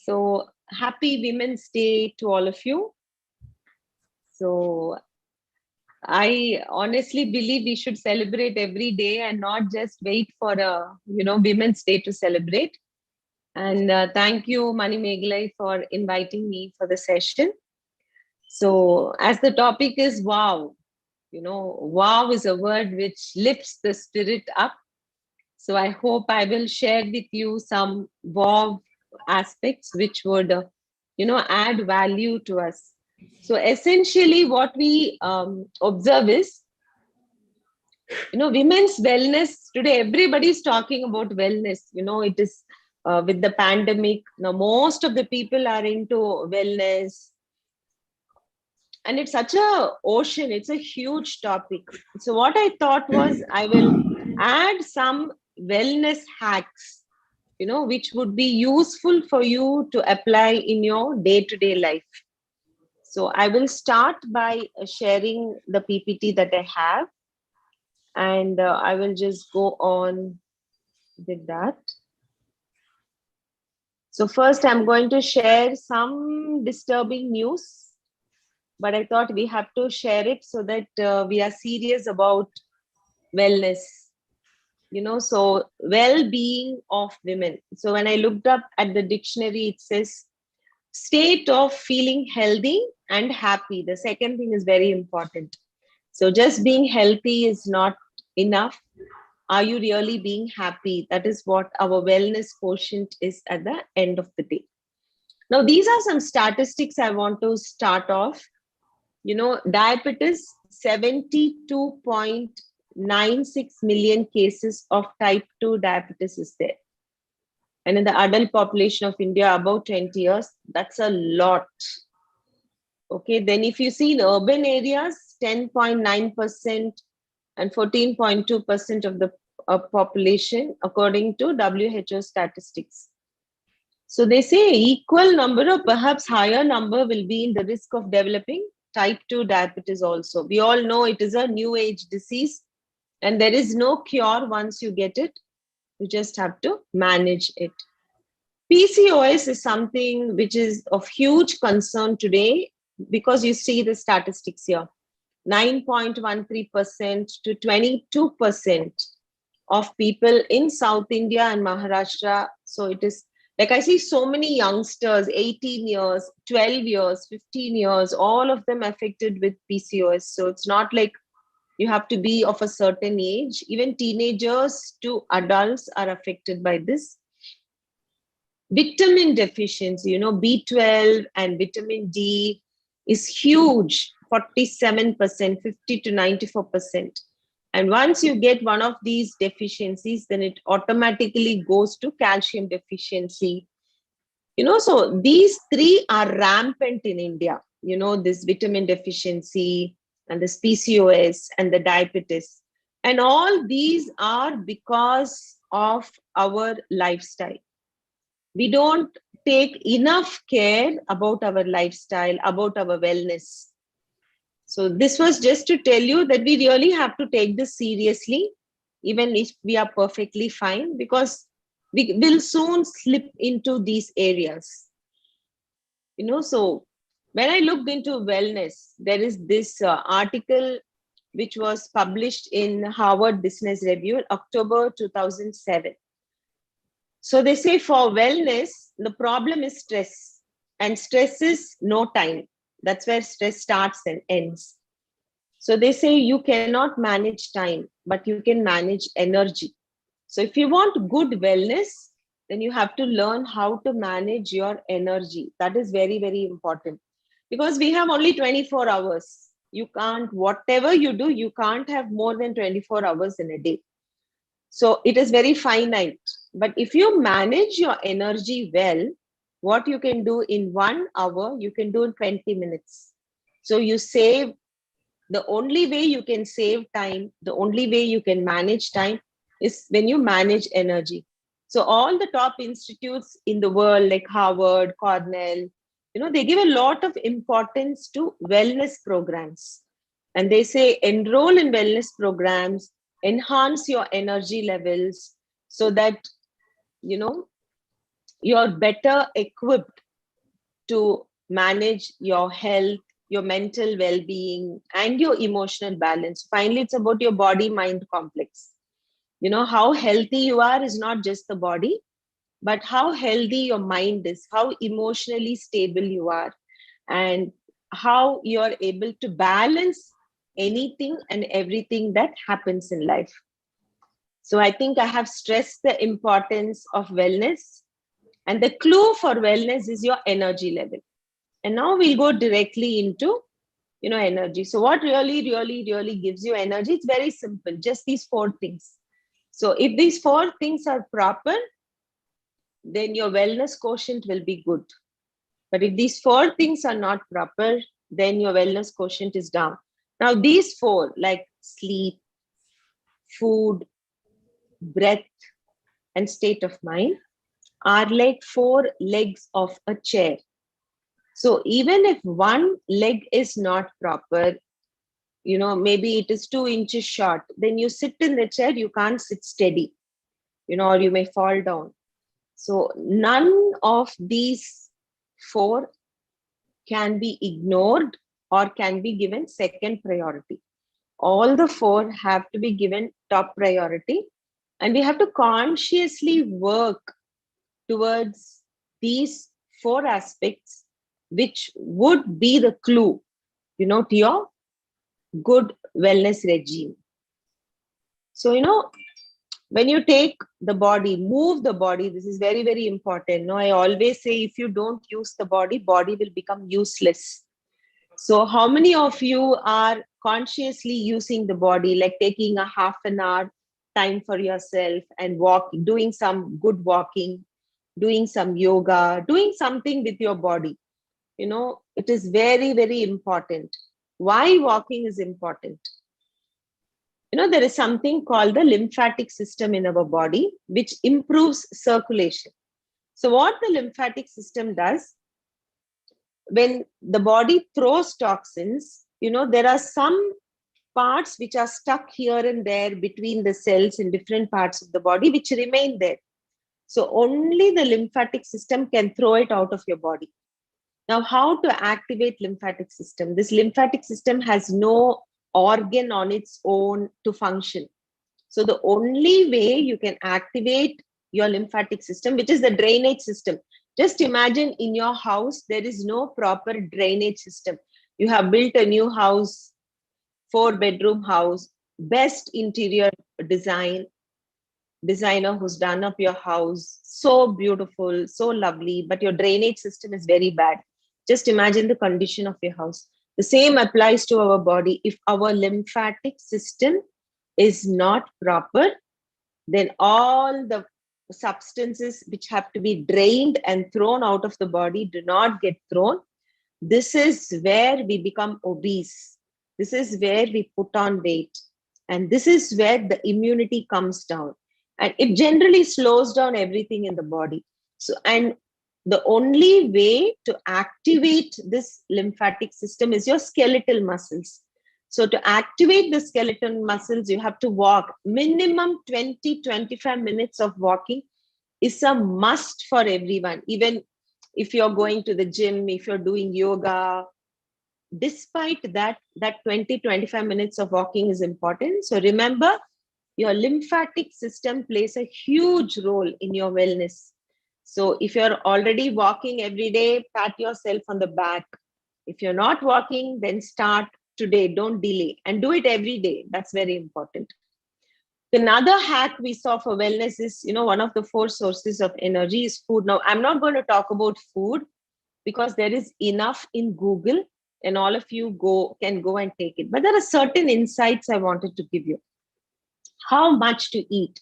So happy Women's Day to all of you. So I honestly believe we should celebrate every day and not just wait for a Women's Day to celebrate. And thank you, Mani Meglai, for inviting me for the session. So as the topic is wow, wow is a word which lifts the spirit up. So I hope I will share with you some wow aspects which would, add value to us. So essentially, what we observe is, women's wellness today. Everybody is talking about wellness. It is with the pandemic. Now, most of the people are into wellness, and it's such a ocean. It's a huge topic. So what I thought was I will add some wellness hacks, which would be useful for you to apply in your day-to-day life. So I will start by sharing the PPT that I have, and I will just go on with that. So first I'm going to share some disturbing news, but I thought we have to share it so that we are serious about wellness. So well-being of women. So when I looked up at the dictionary, it says state of feeling healthy and happy. The second thing is very important. So just being healthy is not enough. Are you really being happy? That is what our wellness quotient is at the end of the day. Now, these are some statistics I want to start off. Diabetes, 72.96 million cases of type 2 diabetes is there. And in the adult population of India, above 20 years, that's a lot. Okay, then if you see in urban areas, 10.9% and 14.2% of the population, according to WHO statistics. So they say equal number or perhaps higher number will be in the risk of developing type 2 diabetes also. We all know it is a new age disease and there is no cure once you get it. You just have to manage it. PCOS is something which is of huge concern today because you see the statistics here. 9.13% to 22% of people in South India and Maharashtra. So it is like I see so many youngsters, 18 years, 12 years, 15 years, all of them affected with PCOS. So it's not like you have to be of a certain age. Even teenagers to adults are affected by this. Vitamin deficiency, B12 and vitamin D is huge, 47%, 50 to 94%. And once you get one of these deficiencies, then it automatically goes to calcium deficiency. So these three are rampant in India, this vitamin deficiency and this PCOS and the diabetes. And all these are because of our lifestyle. We don't take enough care about our lifestyle, about our wellness. So this was just to tell you that we really have to take this seriously, even if we are perfectly fine, because we will soon slip into these areas. So when I looked into wellness, there is this article which was published in Harvard Business Review, October 2007. So they say for wellness, the problem is stress, and stress is no time. That's where stress starts and ends. So they say you cannot manage time, but you can manage energy. So if you want good wellness, then you have to learn how to manage your energy. That is very, very important because we have only 24 hours. You can't, whatever you do, you can't have more than 24 hours in a day. So it is very finite. But if you manage your energy well, what you can do in 1 hour, you can do in 20 minutes. So you save. The only way you can save time, the only way you can manage time is when you manage energy. So all the top institutes in the world like Harvard, Cornell, they give a lot of importance to wellness programs. And they say enroll in wellness programs, enhance your energy levels so that, you're better equipped to manage your health, your mental well-being, and your emotional balance. Finally, it's about your body-mind complex. How healthy you are is not just the body, but how healthy your mind is, how emotionally stable you are, and how you're able to balance anything and everything that happens in life. So I think I have stressed the importance of wellness, and the clue for wellness is your energy level. And now we'll go directly into energy. So what really gives you energy? It's very simple, just these four things. So if these four things are proper, then your wellness quotient will be good. But if these four things are not proper, then your wellness quotient is down. Now, these four, like sleep, food, breath, and state of mind, are like four legs of a chair. So even if one leg is not proper, maybe it is 2 inches short, then you sit in the chair, you can't sit steady, or you may fall down. So none of these four can be ignored or can be given second priority. All the four have to be given top priority, and we have to consciously work towards these four aspects, which would be the clue, to your good wellness regime. So, when you take the body, move the body, this is very, very important. No, I always say, if you don't use the body will become useless. So how many of you are consciously using the body, like taking a half an hour time for yourself and doing some good walking, doing some yoga, doing something with your body? It is very, very important. Why walking is important? There is something called the lymphatic system in our body, which improves circulation. So what the lymphatic system does, when the body throws toxins, there are some parts which are stuck here and there between the cells in different parts of the body, which remain there. So only the lymphatic system can throw it out of your body. Now, how to activate lymphatic system? This lymphatic system has no organ on its own to function. So the only way you can activate your lymphatic system, which is the drainage system. Just imagine in your house, there is no proper drainage system. You have built a new house, 4-bedroom house, best interior designer who's done up your house, so beautiful, so lovely, but your drainage system is very bad. Just imagine the condition of your house. The same applies to our body. If our lymphatic system is not proper, then all the substances which have to be drained and thrown out of the body do not get thrown. This is where we become obese. This is where we put on weight. And this is where the immunity comes down. And it generally slows down everything in the body. So, and the only way to activate this lymphatic system is your skeletal muscles. So to activate the skeletal muscles, you have to walk. Minimum 20-25 minutes of walking is a must for everyone. Even if you're going to the gym, if you're doing yoga, despite that 20-25 minutes of walking is important. So remember, your lymphatic system plays a huge role in your wellness. So if you're already walking every day, pat yourself on the back. If you're not walking, then start today. Don't delay, and do it every day. That's very important. Another hack we saw for wellness is, one of the 4 sources of energy is food. Now, I'm not going to talk about food because there is enough in Google and all of you can go and take it. But there are certain insights I wanted to give you. How much to eat?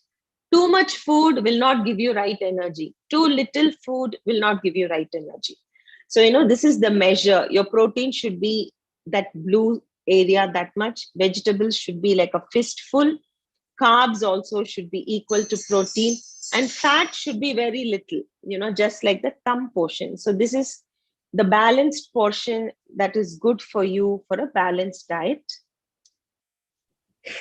Too much food will not give you right energy. Too little food will not give you right energy. So, this is the measure. Your protein should be that blue area that much. Vegetables should be like a fistful. Carbs also should be equal to protein. And fat should be very little, just like the thumb portion. So this is the balanced portion that is good for you for a balanced diet.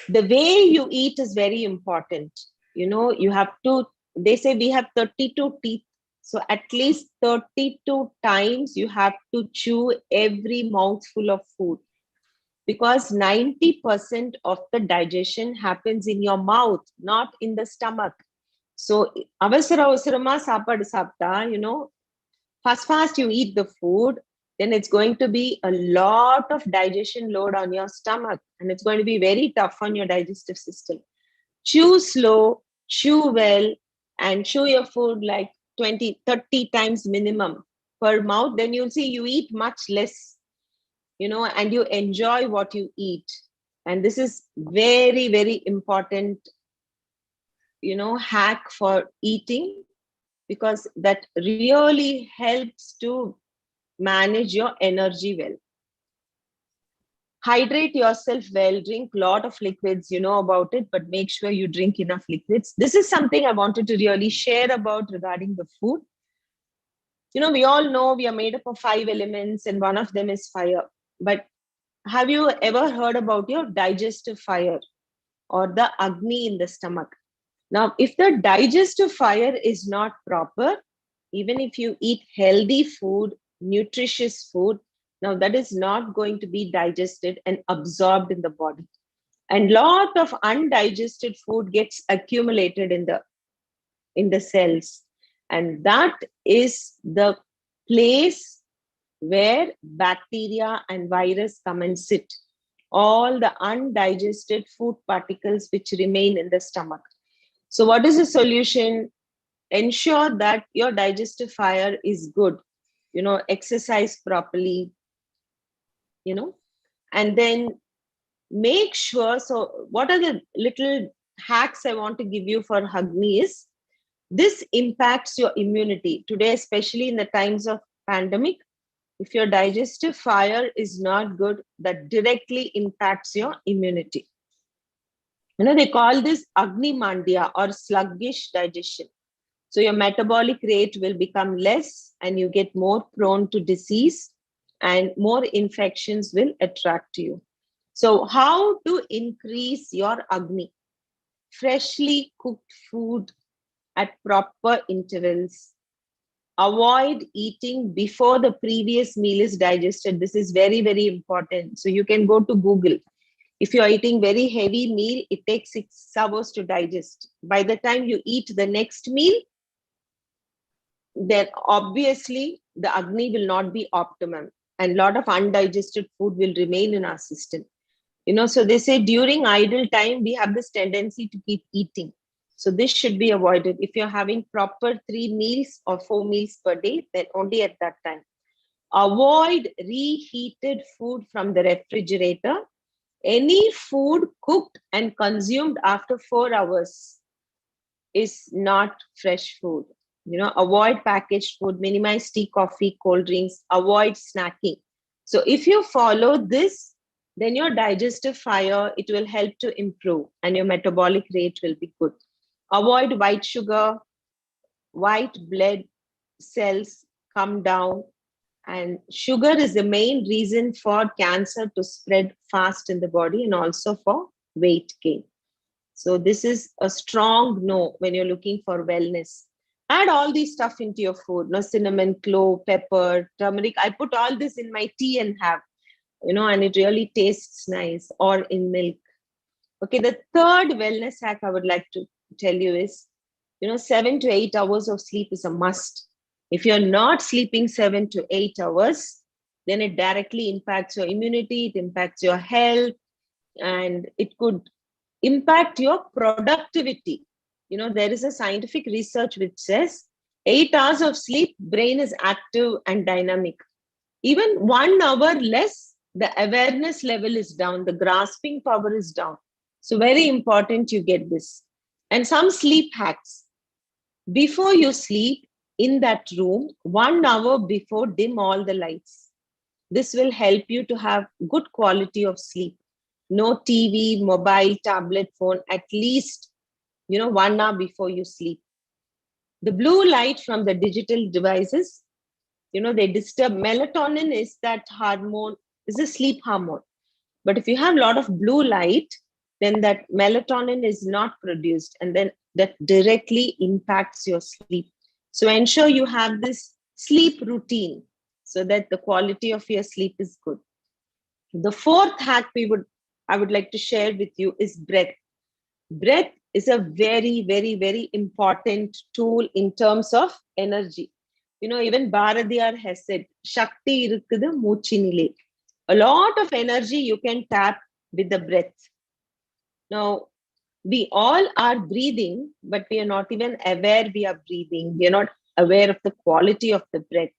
The way you eat is very important. You have to, they say we have 32 teeth So at least 32 times you have to chew every mouthful of food, because 90% of the digestion happens in your mouth, not in the stomach. So avasara sapadu sapta, fast you eat the food, then it's going to be a lot of digestion load on your stomach, and it's going to be very tough on your digestive system. Chew slow, chew well, and chew your food like 20, 30 times minimum per mouth. Then you'll see you eat much less, and you enjoy what you eat. And this is very, very important, hack for eating, because that really helps to manage your energy well. Hydrate yourself well, drink a lot of liquids, you know about it, but make sure you drink enough liquids. This is something I wanted to really share about regarding the food. We all know we are made up of 5 elements, and one of them is fire. But have you ever heard about your digestive fire, or the Agni in the stomach? Now, if the digestive fire is not proper, even if you eat healthy food, nutritious food, now that is not going to be digested and absorbed in the body. And lot of undigested food gets accumulated in the cells. And that is the place where bacteria and virus come and sit. All the undigested food particles which remain in the stomach. So what is the solution? Ensure that your digestive fire is good. Exercise properly, and then make sure. So what are the little hacks I want to give you for Agni is, this impacts your immunity. Today, especially in the times of pandemic, if your digestive fire is not good, that directly impacts your immunity. They call this Agni Mandya, or sluggish digestion. So your metabolic rate will become less, and you get more prone to disease, and more infections will attract you. So how to increase your Agni? Freshly cooked food at proper intervals. Avoid eating before the previous meal is digested. This is very, very important. So you can go to Google. If you're eating very heavy meal, it takes 6 hours to digest. By the time you eat the next meal, then obviously the Agni will not be optimum, and a lot of undigested food will remain in our system. So they say during idle time, we have this tendency to keep eating. So this should be avoided. If you're having proper 3 meals or 4 meals per day, then only at that time. Avoid reheated food from the refrigerator. Any food cooked and consumed after 4 hours is not fresh food. Avoid packaged food, minimize tea, coffee, cold drinks, avoid snacking. So if you follow this, then your digestive fire, it will help to improve, and your metabolic rate will be good. Avoid white sugar. White blood cells come down, and sugar is the main reason for cancer to spread fast in the body, and also for weight gain. So this is a strong no when you're looking for wellness. Add all these stuff into your food. Cinnamon, clove, pepper, turmeric. I put all this in my tea and have, and it really tastes nice, or in milk. Okay, the third wellness hack I would like to tell you is, 7 to 8 hours of sleep is a must. If you're not sleeping 7 to 8 hours, then it directly impacts your immunity, it impacts your health, and it could impact your productivity. There is a scientific research which says 8 hours of sleep, brain is active and dynamic. Even 1 hour less, the awareness level is down, the grasping power is down. So very important you get this. And some sleep hacks. Before you sleep in that room, 1 hour before, dim all the lights. This will help you to have good quality of sleep. No TV, mobile, tablet, phone, at least 1 hour before you sleep. The blue light from the digital devices, they disturb. Melatonin is that hormone, is a sleep hormone. But if you have a lot of blue light, then that melatonin is not produced, and then that directly impacts your sleep. So ensure you have this sleep routine so that the quality of your sleep is good. The fourth hack I would like to share with you is breath. Breath is a very, very, very important tool in terms of energy. Even Bharadiyar has said, Shakti irukkudu moochinile. A lot of energy you can tap with the breath. Now, we all are breathing, but we are not even aware we are breathing. We are not aware of the quality of the breath.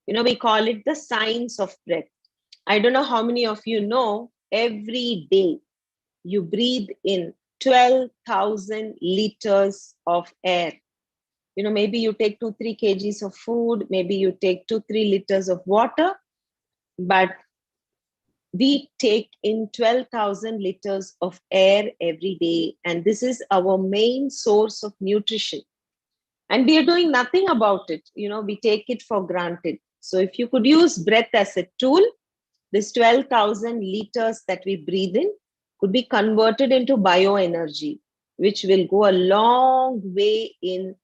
We call it the science of breath. I don't know how many of you know, every day you breathe in 12,000 liters of air. Maybe you take 2-3 kgs of food, maybe you take 2-3 liters of water, but we take in 12,000 liters of air every day. And this is our main source of nutrition. And we are doing nothing about it. We take it for granted. So if you could use breath as a tool, this 12,000 liters that we breathe in could be converted into bioenergy, which will go a long way in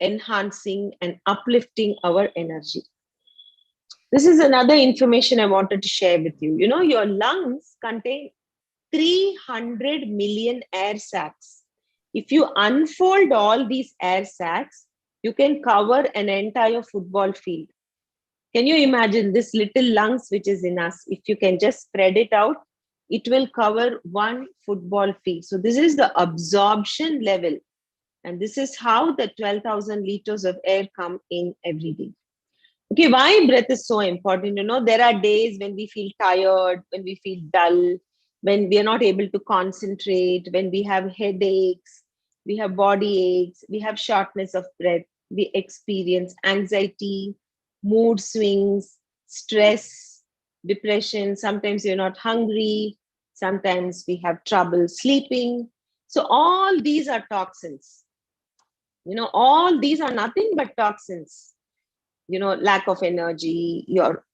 enhancing and uplifting our energy. This is another information I wanted to share with you. Your lungs contain 300 million air sacs. If you unfold all these air sacs, you can cover an entire football field. Can you imagine this little lungs which is in us? If you can just spread it out, it will cover one football field. So this is the absorption level. And this is how the 12,000 liters of air come in every day. Okay, why breath is so important? There are days when we feel tired, when we feel dull, when we are not able to concentrate, when we have headaches, we have body aches, we have shortness of breath, we experience anxiety, mood swings, stress, depression. Sometimes you're not hungry. Sometimes we have trouble sleeping. So all these are toxins. All these are nothing but toxins. Lack of energy, your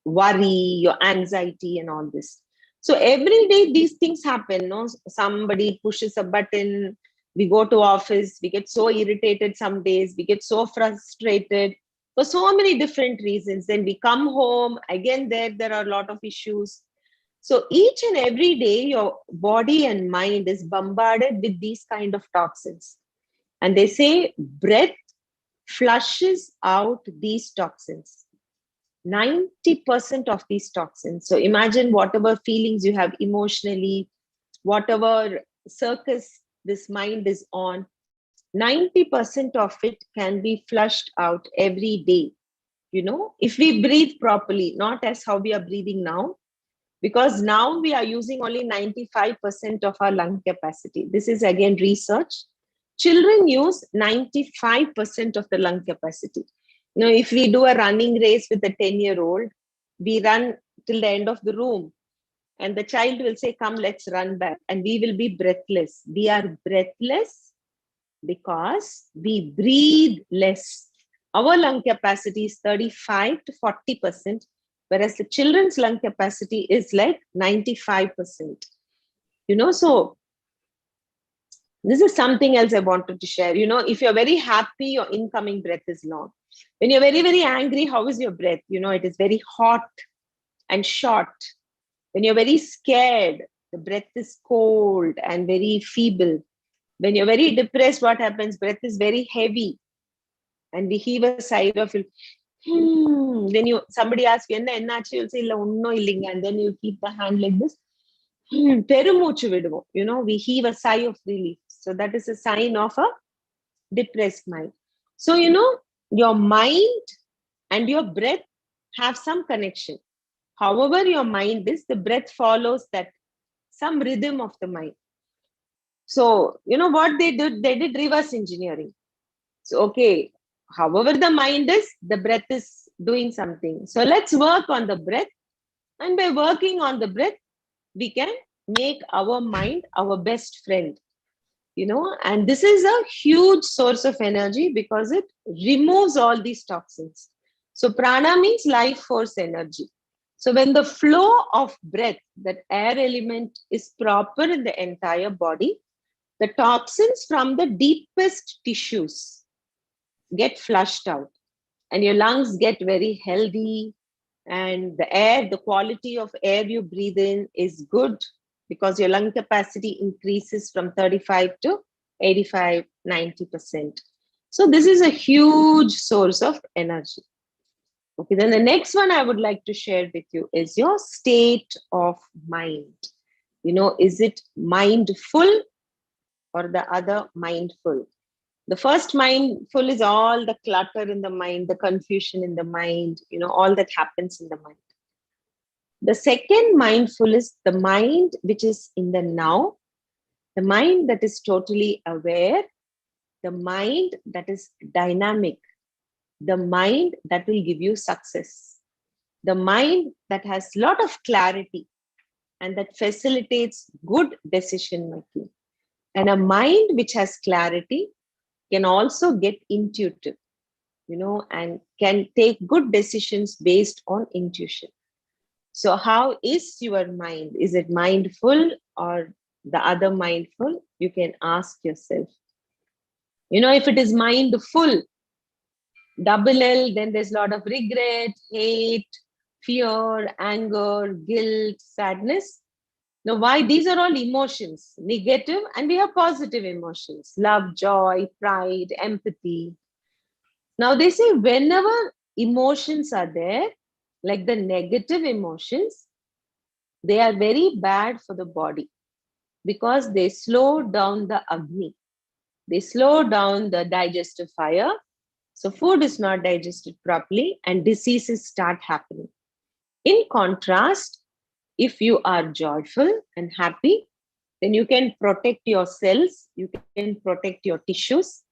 worry, your anxiety, and all this. So every day these things happen. Somebody pushes a button, we go to office, we get so irritated some days, we get so frustrated for so many different reasons. Then we come home, again there are a lot of issues. So each and every day, your body and mind is bombarded with these kind of toxins. And they say breath flushes out these toxins. 90% of these toxins. So imagine whatever feelings you have emotionally, whatever circus this mind is on, 90% of it can be flushed out every day. If we breathe properly, not as how we are breathing now, because now we are using only 95% of our lung capacity. This is again research. Children use 95% of the lung capacity. If we do a running race with a 10-year-old, we run till the end of the room. And the child will say, come, let's run back. And we will be breathless. We are breathless because we breathe less. Our lung capacity is 35 to 40%, whereas the children's lung capacity is like 95%. So this is something else I wanted to share. If you're very happy, your incoming breath is long. When you're very, very angry, how is your breath? It is very hot and short. When you're very scared, the breath is cold and very feeble. When you're very depressed, what happens? Breath is very heavy. And we heave a sigh of it. Then somebody asks you, you'll say, and then you keep the hand like this. We heave a sigh of relief. So that is a sign of a depressed mind. So, your mind and your breath have some connection. However your mind is, the breath follows that, some rhythm of the mind. So, what they did reverse engineering. So, okay, however the mind is, the breath is doing something. So let's work on the breath. And by working on the breath, we can make our mind our best friend. And this is a huge source of energy because it removes all these toxins. So prana means life force energy. So when the flow of breath, that air element, is proper in the entire body, the toxins from the deepest tissues get flushed out, and your lungs get very healthy, and the quality of air you breathe in is good, because your lung capacity increases from 35 to 85, 90%. So this is a huge source of energy. Okay, then the next one I would like to share with you is your state of mind. Is it mindful or the other mindful? The first mindful is all the clutter in the mind, the confusion in the mind, all that happens in the mind. The second mindful is the mind which is in the now, the mind that is totally aware, the mind that is dynamic, the mind that will give you success, the mind that has a lot of clarity and that facilitates good decision making. And a mind which has clarity can also get intuitive, and can take good decisions based on intuition. So how is your mind? Is it mindful or the other mindful? You can ask yourself. If it is mindful, double L, then there's a lot of regret, hate, fear, anger, guilt, sadness. Now, why? These are all emotions, negative, and we have positive emotions, love, joy, pride, empathy. Now, they say whenever emotions are there, like the negative emotions, they are very bad for the body, because they slow down the Agni. They slow down the digestive fire. So food is not digested properly and diseases start happening. In contrast, if you are joyful and happy, then you can protect your cells, you can protect your tissues,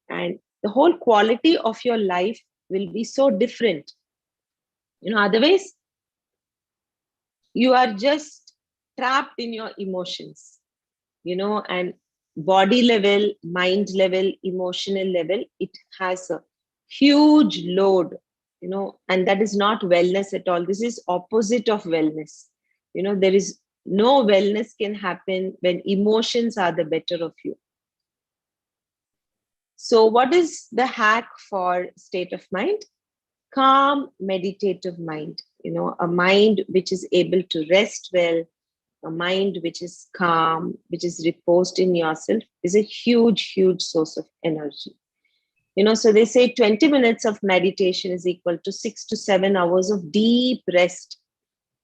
and the whole quality of your life will be so different. Otherwise, you are just trapped in your emotions, and body level, mind level, emotional level, it has a huge load, and that is not wellness at all. This is opposite of wellness. There is no wellness can happen when emotions are the better of you. So what is the hack for state of mind? Calm, meditative mind, a mind which is able to rest well, a mind which is calm, which is reposed in yourself, is a huge, huge source of energy. So they say 20 minutes of meditation is equal to 6 to 7 hours of deep rest.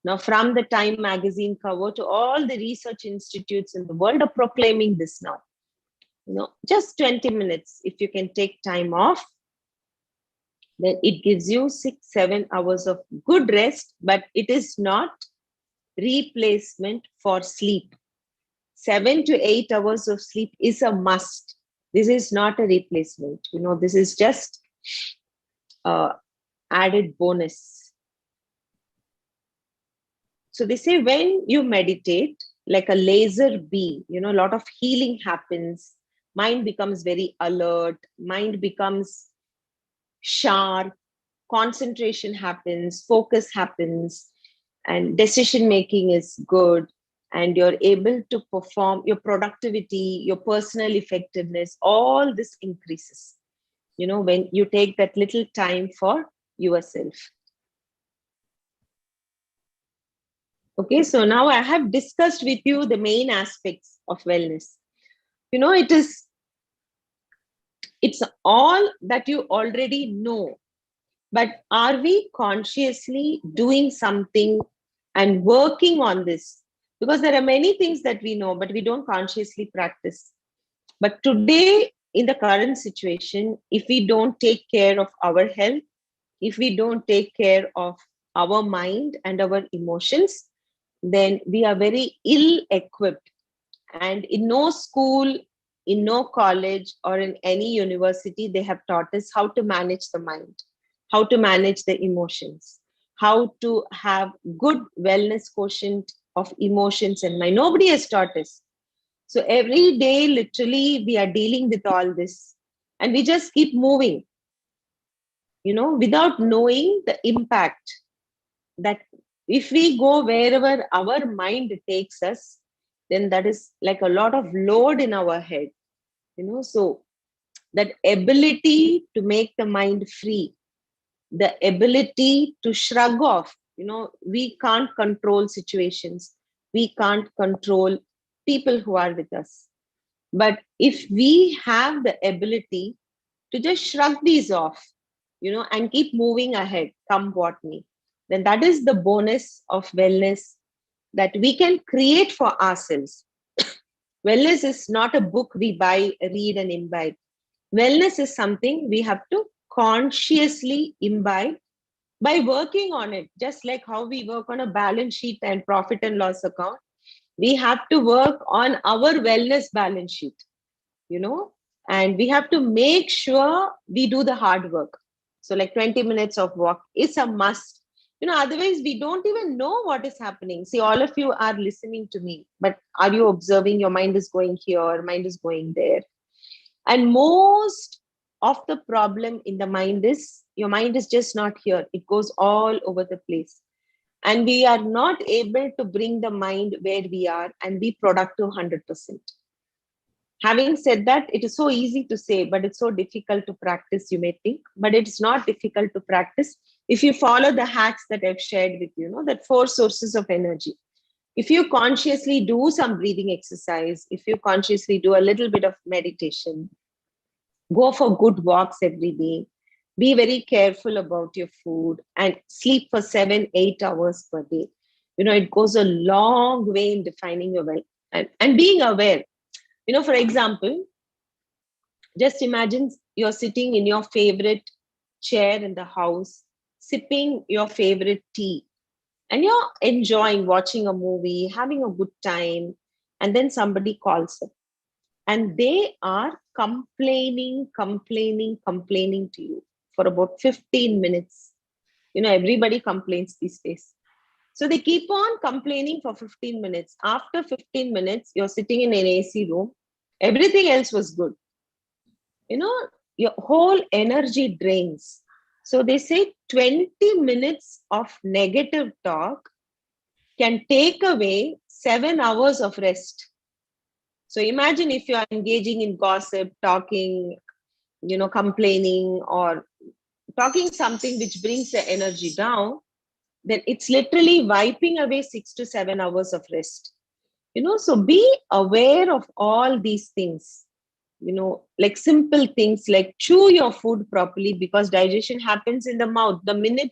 Now, from the Time magazine cover to all the research institutes in the world are proclaiming this now. Just 20 minutes, if you can take time off, then it gives you 6, 7 hours of good rest, but it is not replacement for sleep. 7 to 8 hours of sleep is a must. This is not a replacement. This is just added bonus. So they say when you meditate, like a laser beam, a lot of healing happens. Mind becomes very alert. Mind becomes sharp. Concentration happens. Focus happens. And decision making is good. And you're able to perform your productivity, your personal effectiveness, all this increases, when you take that little time for yourself. Okay, so now I have discussed with you the main aspects of wellness. It's all that you already know, but are we consciously doing something and working on this? Because there are many things that we know, but we don't consciously practice. But today, in the current situation, if we don't take care of our health, if we don't take care of our mind and our emotions, then we are very ill equipped. And in no school, in no college, or in any university, they have taught us how to manage the mind, how to manage the emotions, how to have good wellness quotient of emotions and mind. Nobody has taught us. So every day, literally, we are dealing with all this, and we just keep moving, without knowing the impact that if we go wherever our mind takes us, then that is like a lot of load in our head. So that ability to make the mind free, the ability to shrug off. We can't control situations, we can't control people who are with us. But if we have the ability to just shrug these off, and keep moving ahead, come what may, then that is the bonus of wellness that we can create for ourselves. Wellness is not a book we buy, read, and imbibe. Wellness is something we have to consciously imbibe by working on it, just like how we work on a balance sheet and profit and loss account. We have to work on our wellness balance sheet, and we have to make sure we do the hard work. So, like 20 minutes of walk is a must. Otherwise, we don't even know what is happening. See, all of you are listening to me, but are you observing? Your mind is going here, mind is going there. And most of the problem in the mind is your mind is just not here. It goes all over the place. And we are not able to bring the mind where we are and be productive 100%. Having said that, it is so easy to say, but it's so difficult to practice, you may think. But it's not difficult to practice if you follow the hacks that I've shared with you, that 4 sources of energy. If you consciously do some breathing exercise, if you consciously do a little bit of meditation, go for good walks every day, be very careful about your food, and sleep for 7-8 hours per day, it goes a long way in defining your well and being aware. For example, just imagine you're sitting in your favorite chair in the house, sipping your favorite tea, and you're enjoying watching a movie, having a good time, and then somebody calls up and they are complaining to you for about 15 minutes. Everybody complains these days. So they keep on complaining for 15 minutes. After 15 minutes, you're sitting in an AC room. Everything else was good. Your whole energy drains. So they say 20 minutes of negative talk can take away 7 hours of rest. So imagine if you are engaging in gossip, talking, complaining, or talking something which brings the energy down, then it's literally wiping away 6 to 7 hours of rest. So be aware of all these things, like simple things like chew your food properly, because digestion happens in the mouth. The minute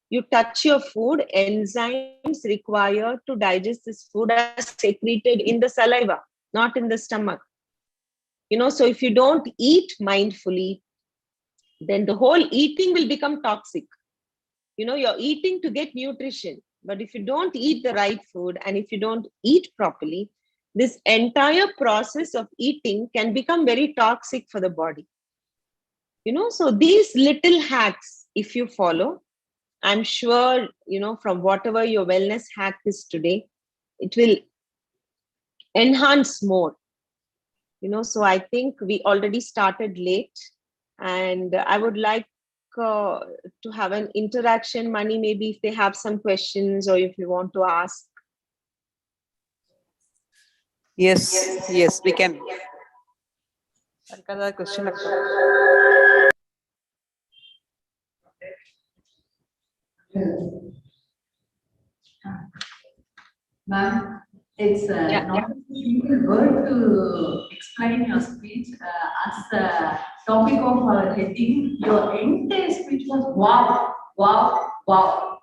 you touch your food, enzymes required to digest this food are secreted in the saliva, not in the stomach. So if you don't eat mindfully, then the whole eating will become toxic. You're eating to get nutrition, but if you don't eat the right food and if you don't eat properly, this entire process of eating can become very toxic for the body. So these little hacks, if you follow, I'm sure, from whatever your wellness hack is today, it will enhance more. So I think we already started late, and I would like to have an interaction, Mani, maybe if they have some questions or if you want to ask. Yes, we can. Question. Ma'am, it's not a single word to explain your speech. As a topic of our heading, your entire speech was wow, wow, wow.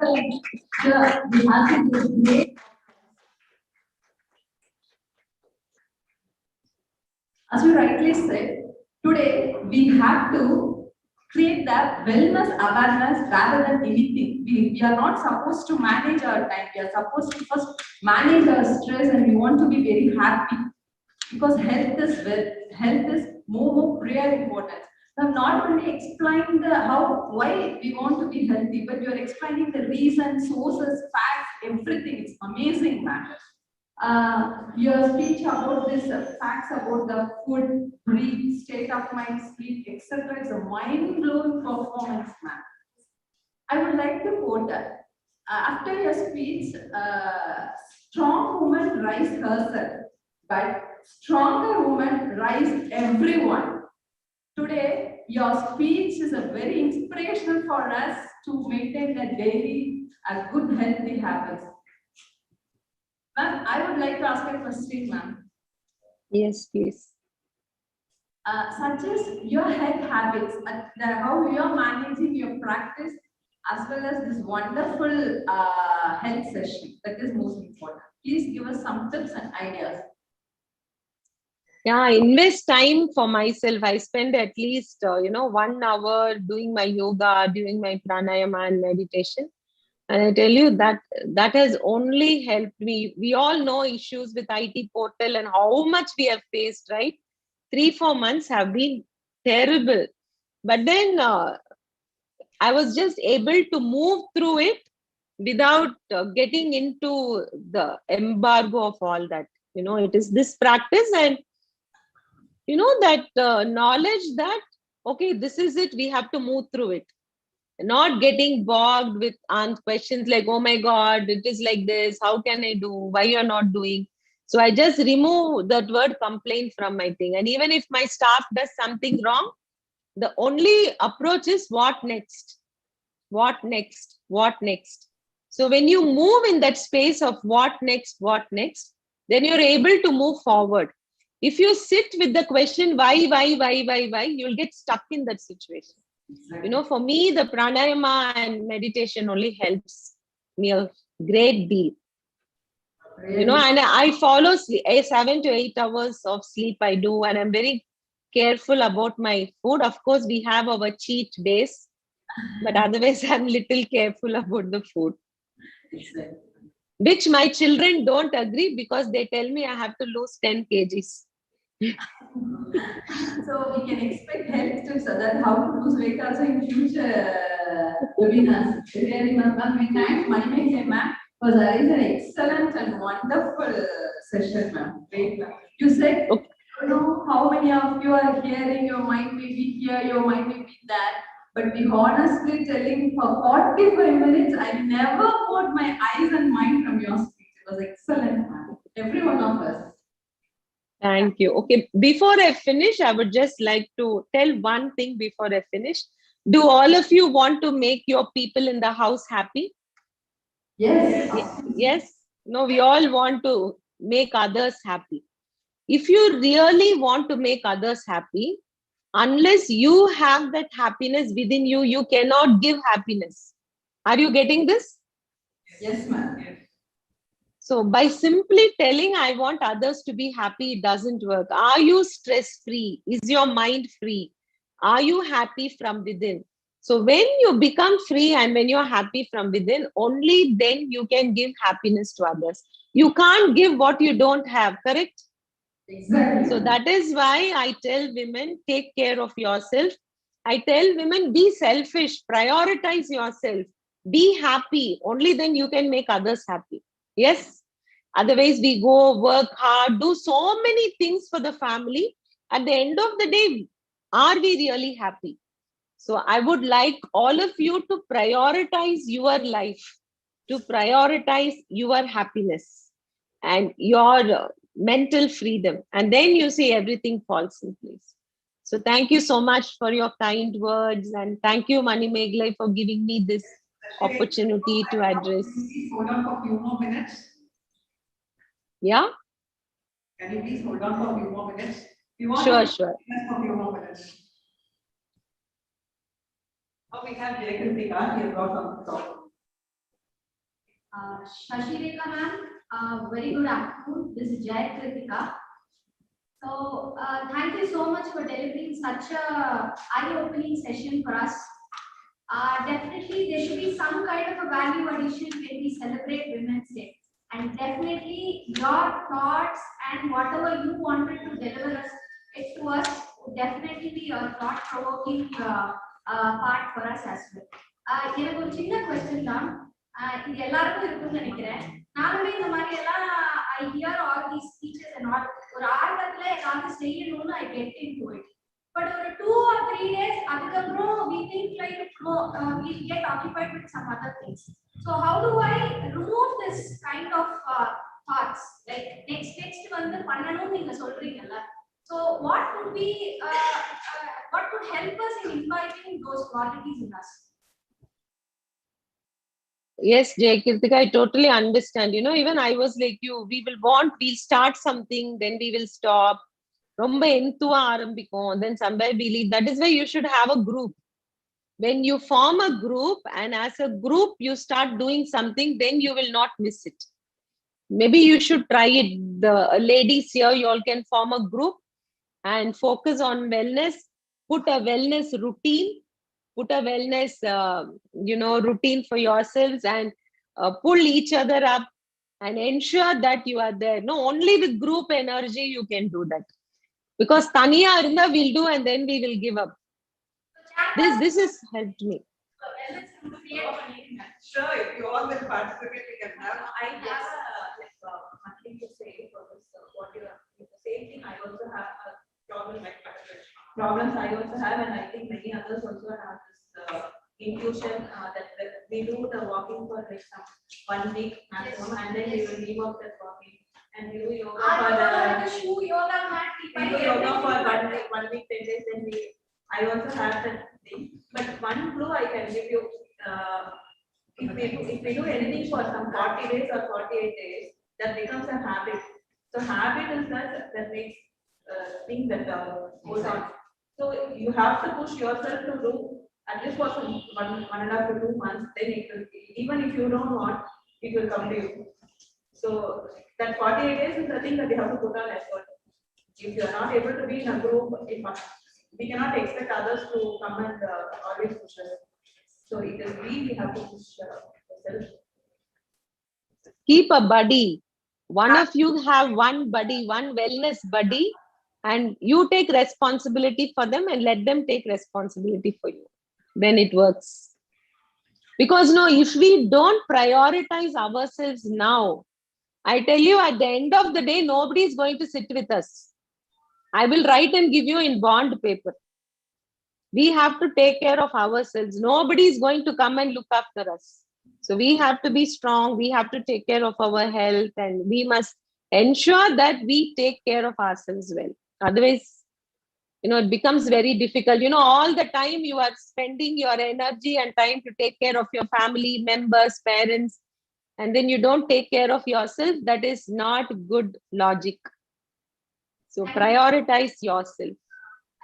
We have to do great. As you rightly said, today we have to create that wellness awareness rather than anything. We are not supposed to manage our time. We are supposed to first manage our stress, and we want to be very happy, because health is more real important. I'm not only explaining why we want to be healthy, but you're explaining the reasons, sources, facts, everything. It's amazing, man. Your speech about this facts about the food, breathe, state of mind, sleep, etc. is a mind-blowing performance, man. I would like to quote that. After your speech, strong woman rise herself, but Stronger women rise everyone. Today, your speech is a very inspirational for us to maintain a daily, a good healthy habits. Ma'am, I would like to ask a question, ma'am. Yes, please. Such as your health habits, how you are managing your practice, as well as this wonderful health session. That is most important. Please give us some tips and ideas. Yeah, I invest time for myself. I spend at least 1 hour doing my yoga, doing my pranayama and meditation. And I tell you that has only helped me. We all know issues with IT portal and how much we have faced, right? 3-4 months have been terrible. But then I was just able to move through it without getting into the embargo of all that. It is this practice and that knowledge that okay, this is it, we have to move through it, not getting bogged with questions like, oh my god, it is like this, how can I do, why you're not doing. So I just remove that word complaint from my thing, and even if my staff does something wrong, the only approach is what next, what next, what next. So when you move in that space of what next, then you're able to move forward. If you sit with the question why, you'll get stuck in that situation. For me, the pranayama and meditation only helps me a great deal. And I follow 7 to 8 hours of sleep I do, and I'm very careful about my food. Of course, we have our cheat days, but otherwise I'm little careful about the food. Which my children don't agree because they tell me I have to lose 10 kgs. So we can expect health tips that how to lose weight also in future webinars. Really, ma'am, we thank Manimekle ma'am for that is an excellent and wonderful session, ma'am. Great, ma'am. You said, Okay. I don't know how many of you are hearing, your mind may be here, your mind may be there. But we honestly telling for 45 minutes, I never put my eyes and mind from your speech. It was excellent, ma'am. Every one of us. Thank you. Okay, before I finish, I would just like to tell one thing before I finish. Do all of you want to make your people in the house happy? Yes. Yes. No, we all want to make others happy. If you really want to make others happy, unless you have that happiness within you, you cannot give happiness. Are you getting this? Yes, ma'am. So by simply telling I want others to be happy, it doesn't work. Are you stress free? Is your mind free? Are you happy from within? So when you become free and when you're happy from within, only then you can give happiness to others. You can't give what you don't have, correct? Exactly. So that is why I tell women, take care of yourself. I tell women, be selfish, prioritize yourself, be happy. Only then you can make others happy. Yes. Otherwise, we go work hard, do so many things for the family. At the end of the day, are we really happy? So I would like all of you to prioritize your life, to prioritize your happiness and your mental freedom. And then you see everything falls in place. So thank you so much for your kind words. And thank you, Mani Meglai, for giving me this opportunity to address. Please hold on for a few more minutes. Yeah? Can you please hold on for a few more minutes? We want Sure, to sure. for a few more minutes. Now we have Jay Kritika here from the top. Shashireka ma'am, very good afternoon. This is Jai Kritika. So thank you so much for delivering such a eye-opening session for us. Definitely there should be some kind of a value addition when we celebrate Women's Day. And definitely your thoughts and whatever you wanted to deliver it to us would definitely be a thought-provoking part for us as well. எனக்கு ஒரு சின்ன question தான், இது எல்லாருக்கும் இருக்கும்னு நினைக்கிறேன். நானுமே இந்த மாதிரி எல்லாம் I hear all these speeches and all, ஒரு ஆர்வத்துல ஏதாவது செய்யணும்னு I get into it. But over 2 or 3 days, அதுக்கப்புறம் we think like we get occupied with some other things. So how do I remove this kind of thoughts like next வந்து பண்ணணும் நீங்க சொல்றீங்கல்ல. So what could be what could help us in imbibing those qualities in us? Yes, Jay Kirtika, I totally understand. You know, even I was like you, we'll start something, then we will stop. ரொம்ப enthua ஆரம்பிக்கும், then somewhere we leave. That is why you should have a group. When you form a group and as a group you start doing something, then you will not miss it. Maybe you should try it. The ladies here, you all can form a group and focus on wellness. Put a wellness routine. Put a wellness, routine for yourselves, and pull each other up and ensure that you are there. No, only with group energy you can do that. Because taniya irundha we'll do and then we will give up. This has helped me. Sure, if you all will participate, we can have. I have something to say for this. What you are, the same thing. I also have a problems. I also have, and I think many others also have this intuition that we do the walking for like some 1 week maximum, and then we will leave off that walking and we do yoga for the shoe yoga mat. We do yoga for 1 week, 10 days. Then I also have that thing. But one clue I can give you. If we do anything for some 40 days or 48 days, that becomes a habit. So habit is that makes thing that goes on. So you have to push yourself to do at least for some 1.5 to 2 months. Then it will be, even if you don't want, it will come to you. So that 48 days is the thing that you have to put on effort. If you are not able to be in a group, we cannot expect others to come and always push us. So it is we have to push ourselves. Keep a buddy. One of you have one buddy, one wellness buddy, and you take responsibility for them and let them take responsibility for you. Then it works. Because no, if we don't prioritize ourselves now, I tell you, at the end of the day, nobody is going to sit with us. I will write and give you in bond paper. We have to take care of ourselves. Nobody is going to come and look after us. So we have to be strong. We have to take care of our health, and we must ensure that we take care of ourselves well. Otherwise, it becomes very difficult. All the time you are spending your energy and time to take care of your family members, parents, and then you don't take care of yourself. That is not good logic. So prioritize yourself.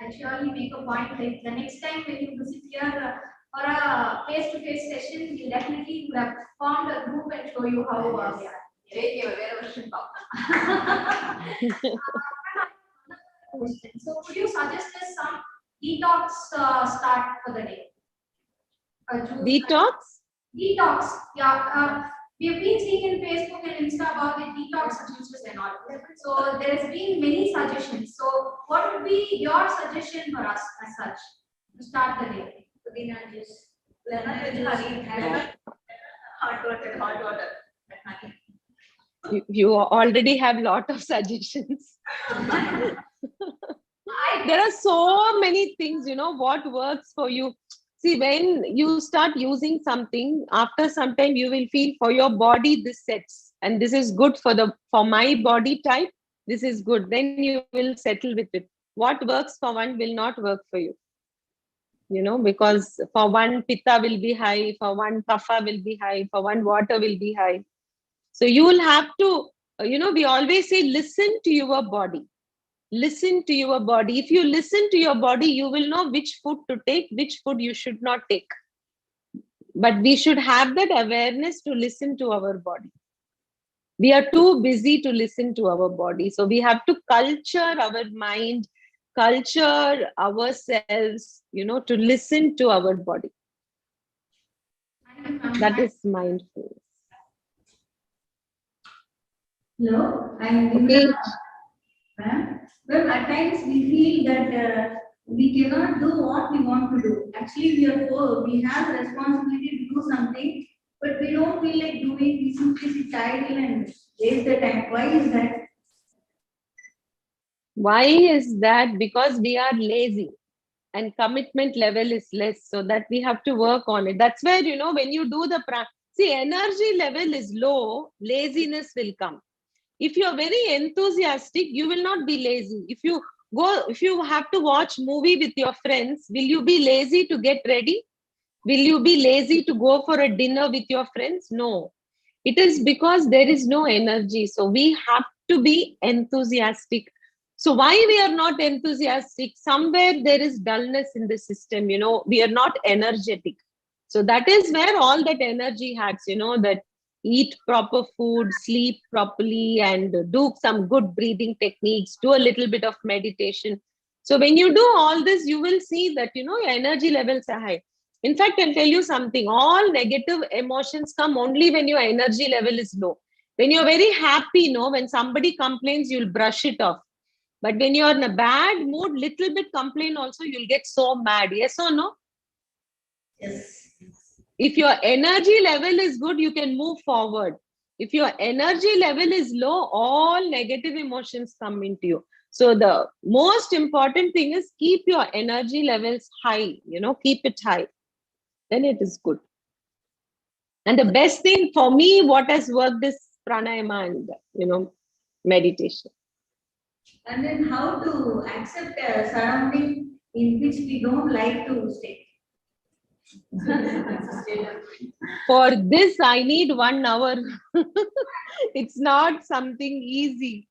I'll surely make a point like the next time when you visit here for a face-to-face session, we definitely would have formed a group and show you how we are. So could you suggest us some detox start for the day? Detox? Detox, yeah. We've been seeing in Facebook and Insta about the detox juices and all. So there has been many suggestions. So what would be your suggestion for us as such to start the day? Pudina juice, lemon with honey, hot water, and honey. You already have a lot of suggestions. There are so many things, what works for you. See, when you start using something, after some time you will feel for your body this sets, and this is good for my body type. This is good. Then you will settle with it. What works for one will not work for you. Because for one pitta will be high, for one kapha will be high, for one water will be high. So you will have to, we always say, listen to your body. Listen to your body. If you listen to your body, you will know which food to take, which food you should not take. But we should have that awareness to listen to our body. We are too busy to listen to our body. So we have to culture our mind, culture ourselves, to listen to our body. That is mindfulness. Hello, I'm Okay. Well, at times we feel that we cannot do what we want to do. Actually, we have the responsibility to do something, but we don't feel like doing. We simply sit idle and waste the time. Why is that? Why is that? Because we are lazy and commitment level is less, so that we have to work on it. That's where, when you do the see, energy level is low, laziness will come. If you're very enthusiastic, you will not be lazy. If you have to watch movie with your friends, will you be lazy to get ready? Will you be lazy to go for a dinner with your friends? No. It is because there is no energy. So we have to be enthusiastic. So why we are not enthusiastic? Somewhere there is dullness in the system, we are not energetic. So that is where all that energy hacks, that eat proper food, sleep properly, and do some good breathing techniques, do a little bit of meditation. So when you do all this, you will see that, your energy levels are high. In fact, I'll tell you something, all negative emotions come only when your energy level is low. When you're very happy, when somebody complains, you'll brush it off. But when you're in a bad mood, little bit complain also, you'll get so mad. Yes or no? Yes. If your energy level is good, you can move forward. If your energy level is low, all negative emotions come into you. So the most important thing is keep your energy levels high, keep it high. Then it is good. And the best thing for me, what has worked is pranayama and, meditation. And then how to accept a surrounding in which we don't like to stay. For this, I need 1 hour. It's not something easy.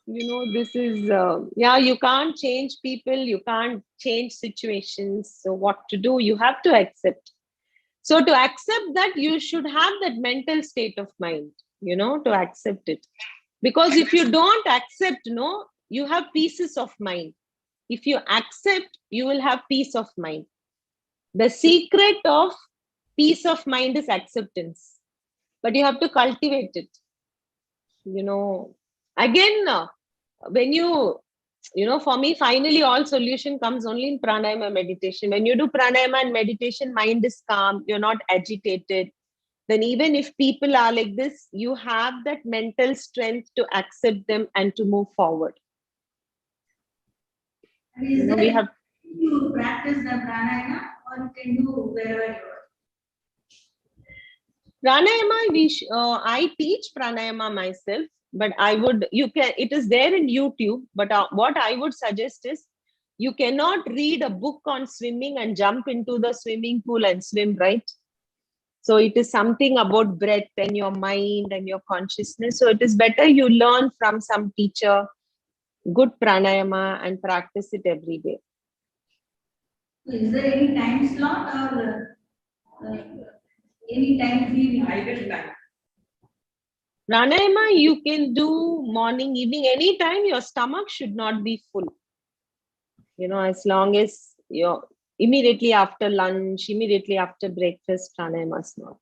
This is, you can't change people, you can't change situations. So what to do? You have to accept. So to accept that, you should have that mental state of mind, to accept it. Because if you don't accept, you have pieces of mind. If you accept, you will have peace of mind. The secret of peace of mind is acceptance. But you have to cultivate it. Again, when for me, finally, all solution comes only in pranayama meditation. When you do pranayama and meditation, mind is calm, you're not agitated. Then even if people are like this, you have that mental strength to accept them and to move forward. And is We there have you practice the pranayama or you can do wherever you are? pranayama. I teach pranayama myself, but it is there in YouTube. But what I would suggest is, you cannot read a book on swimming and jump into the swimming pool and swim, right? So it is something about breath and your mind and your consciousness. So it is better you learn from some teacher, good pranayama, and practice it every day. Is there any time slot or any time free? Ideal time. Pranayama, you can do morning, evening, anytime. Your stomach should not be full. As long as you're immediately after lunch, immediately after breakfast, pranayama is not.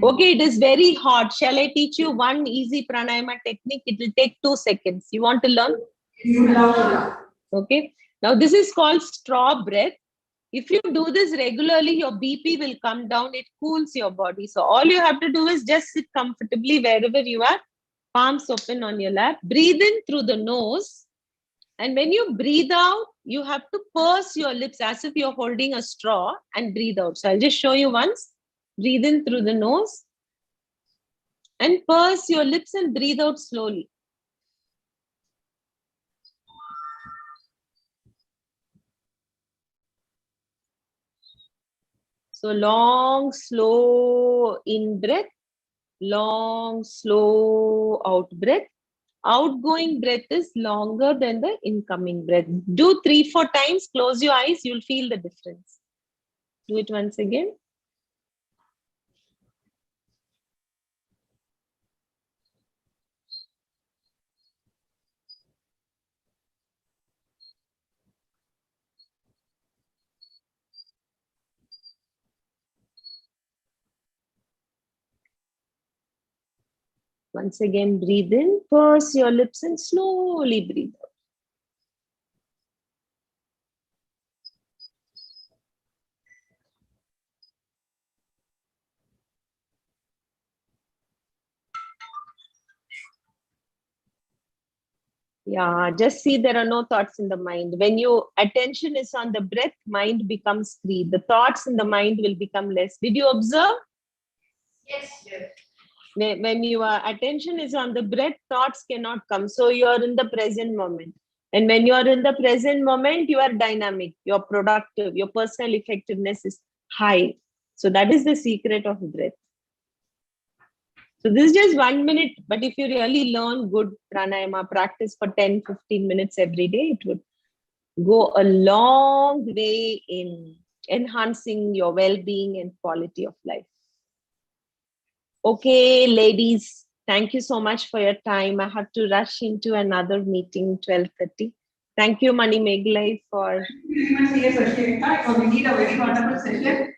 Okay, it is very hot. Shall I teach you one easy pranayama technique? It will take 2 seconds. You want to learn? Okay. Now this is called straw breath. If you do this regularly, your BP will come down. It cools your body. So all you have to do is just sit comfortably wherever you are. Palms open on your lap. Breathe in through the nose. And when you breathe out, you have to purse your lips as if you're holding a straw and breathe out. So I'll just show you once. Breathe in through the nose and purse your lips and breathe out slowly. So long, slow in breath, long, slow out breath. Outgoing breath is longer than the incoming breath. Do 3-4 times, close your eyes, you'll feel the difference. Do it once again. Once again, breathe in, purse your lips and slowly breathe out. Yeah, just see there are no thoughts in the mind. When your attention is on the breath, mind becomes free. The thoughts in the mind will become less. Did you observe? Yes. When your attention is on the breath, thoughts cannot come. So you are in the present moment. And when you are in the present moment, you are dynamic, you're productive, your personal effectiveness is high. So that is the secret of breath. So this is just 1 minute, but if you really learn good pranayama, practice for 10-15 minutes every day, it would go a long way in enhancing your well-being and quality of life. Okay, ladies, thank you so much for your time. I have to rush into another meeting, 12:30. Thank you, Mani Meglai, for Very much, yes, Ashika. We need a very wonderful session.